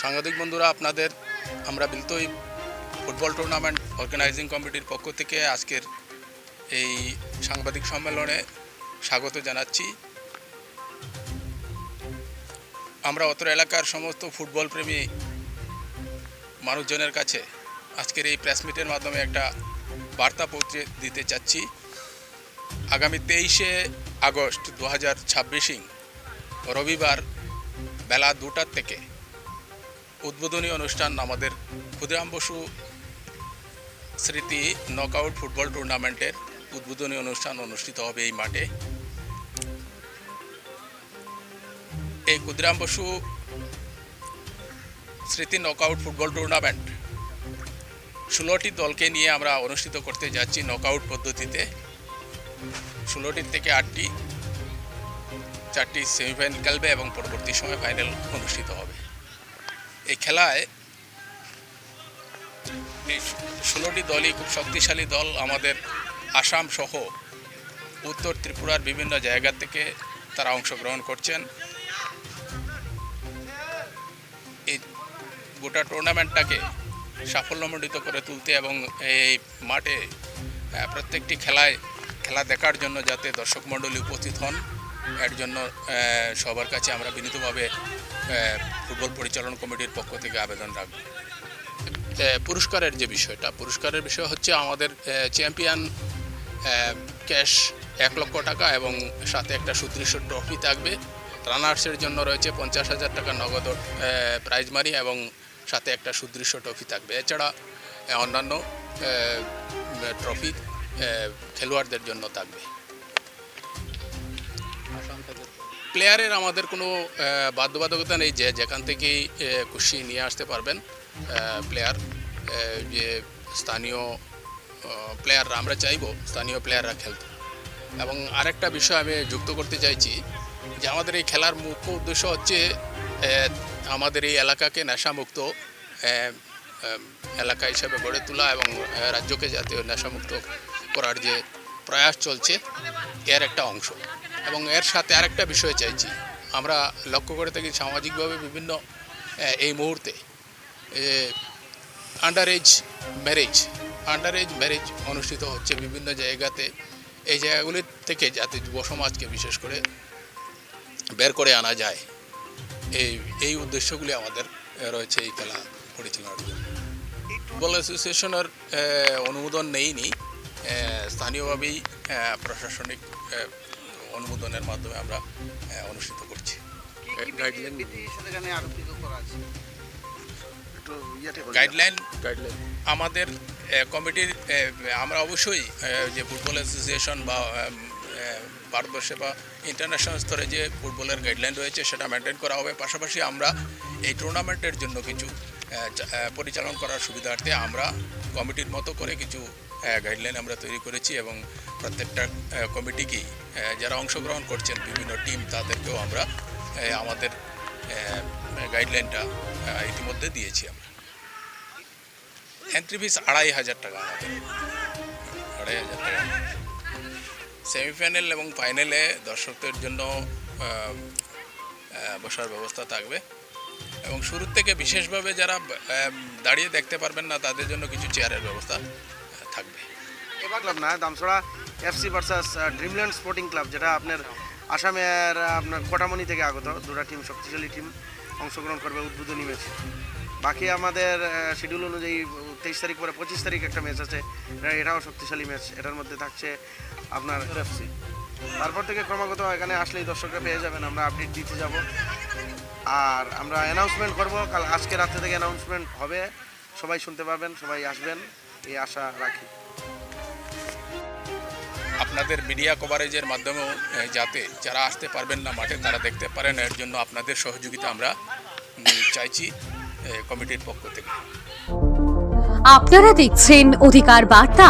সাংবাদিক বন্ধুরা, আপনাদের আমরা বিলতই ফুটবল টুর্নামেন্ট অর্গানাইজিং কমিটির পক্ষ থেকে আজকের এই সাংবাদিক সম্মেলনে স্বাগত জানাচ্ছি। আমরা অত্র এলাকার সমস্ত ফুটবল প্রেমী মানুষজনের কাছে আজকের এই প্রেস মিটের মাধ্যমে একটা বার্তা পৌঁছে দিতে চাচ্ছি। আগামী 23শে আগস্ট 2026 রবিবার বেলা 2টার থেকে উদ্বোধনী অনুষ্ঠান আমাদের ক্ষুদিরাম বসু স্মৃতি নকআউট ফুটবল টুর্নামেন্টের উদ্বোধনী অনুষ্ঠান অনুষ্ঠিত হবে এই মাঠে। এই ক্ষুদিরাম বসু স্মৃতি নকআউট ফুটবল টুর্নামেন্ট 16টি দলকে নিয়ে আমরা অনুষ্ঠিত করতে যাচ্ছি নকআউট পদ্ধতিতে। 16টির থেকে 8টি 4টি সেমিফাইনাল খেলবে এবং পরবর্তী সময় ফাইনাল অনুষ্ঠিত হবে। এই খেলায় এই 16টি দলই খুব শক্তিশালী দল। আমাদের আসাম সহ উত্তর ত্রিপুরার বিভিন্ন জায়গা থেকে তারা অংশগ্রহণ করছেন। এই গোটা টুর্নামেন্টটাকে সাফল্যমণ্ডিত করে তুলতে এবং এই মাঠে প্রত্যেকটি খেলা দেখার জন্য যাতে দর্শক মণ্ডলী উপস্থিত হন, এর জন্য সবার কাছে আমরা বিনীতভাবে ফুটবল পরিচালনা কমিটির পক্ষ থেকে আবেদন রাখব। পুরস্কারের বিষয় হচ্ছে আমাদের চ্যাম্পিয়ন ক্যাশ 1 লক্ষ টাকা এবং সাথে একটা সুদৃশ্য ট্রফি থাকবে। রানার্সের জন্য রয়েছে 50,000 টাকা নগদ প্রাইজ মানি এবং সাথে একটা সুদৃশ্য ট্রফি থাকবে। এছাড়া অন্যান্য ট্রফি খেলোয়াড়দের জন্য থাকবে। প্লেয়ারের আমাদের কোনো বাধ্যবাধকতা নেই, যে যেখান থেকেই খুশি নিয়ে আসতে পারবেন প্লেয়ার। যে স্থানীয় প্লেয়াররা, আমরা চাইব স্থানীয় প্লেয়াররা খেলতে। এবং আরেকটা বিষয় আমি যুক্ত করতে চাইছি যে আমাদের এই খেলার মুখ্য উদ্দেশ্য হচ্ছে আমাদের এই এলাকাকে নেশামুক্ত এলাকা হিসাবে গড়ে তোলা এবং রাজ্যকে জাতীয় নেশামুক্ত করার যে প্রয়াস চলছে এর একটা অংশ। এবং এর সাথে আরেকটা বিষয় চাইছি, আমরা লক্ষ্য করে থাকি সামাজিকভাবে বিভিন্ন এই মুহূর্তে আন্ডার এজ ম্যারেজ অনুষ্ঠিত হচ্ছে বিভিন্ন জায়গাতে। এই জায়গাগুলি থেকে যাতে যুব সমাজকে বিশেষ করে বের করে আনা যায়, এই উদ্দেশ্যগুলি আমাদের রয়েছে এই খেলা পরিচালনার জন্য। ফুটবল অ্যাসোসিয়েশনের অনুমোদন নেইনি, স্থানীয়ভাবেই প্রশাসনিক অনুমোদনের মাধ্যমে আমরা অনুষ্ঠিত করছি। গাইডলাইন আমাদের কমিটির, আমরা অবশ্যই যে ফুটবল অ্যাসোসিয়েশন বা ভারতবর্ষে বা ইন্টারন্যাশনাল স্তরে যে ফুটবলের গাইডলাইন রয়েছে সেটা মেনটেন করা হবে। পাশাপাশি আমরা এই টুর্নামেন্টের জন্য কিছু পরিচালনা করার সুবিধার্থে আমরা কমিটির মতো করে কিছু গাইডলাইন আমরা তৈরি করেছি এবং প্রত্যেকটা কমিটিকেই যারা অংশগ্রহণ করছেন বিভিন্ন টিম তাদেরকেও আমরা আমাদের গাইডলাইনটা ইতিমধ্যে দিয়েছি। আমরা এন্ট্রি ফিস 2,500 টাকা, আমাদের 2,500 টাকা। সেমিফাইনাল এবং ফাইনালে দর্শকদের জন্য বসার ব্যবস্থা থাকবে এবং শুরুর থেকে বিশেষভাবে যারা দাঁড়িয়ে দেখতে পারবেন না তাদের জন্য কিছু চেয়ারের ব্যবস্থা থাকবে। এবার ক্লাব না Damchhara FC versus Dreamland sporting club, যেটা আপনার আসামের আপনার কোটামণি থেকে আগত দুটা টিম, শক্তিশালী টিম অংশগ্রহণ করবে উদ্বোধনী ম্যাচ। বাকি আমাদের শিডিউল অনুযায়ী 23 তারিখ পরে 25 তারিখ একটা ম্যাচ আছে, এটাও শক্তিশালী ম্যাচ। এটার মধ্যে থাকছে আপনার FC। তারপর থেকে ক্রমাগত এখানে আসলেই দর্শকরা পেয়ে যাবেন, আমরা আপডেট দিতে যাব। আর আমরা অ্যানাউন্সমেন্ট করবো আজকে রাত্রে থেকে অ্যানাউন্সমেন্ট হবে, সবাই শুনতে পাবেন, সবাই আসবেন এই আশা রাখি। আপনাদের মিডিয়া কভারেজের মাধ্যমেও যাতে যারা আসতে পারবেন না মাঠে তারা দেখতে পারেন, এর জন্য আপনাদের সহযোগিতা আমরা চাইছি কমিটির পক্ষ থেকে। আপনারা দেখছেন অধিকার বার্তা।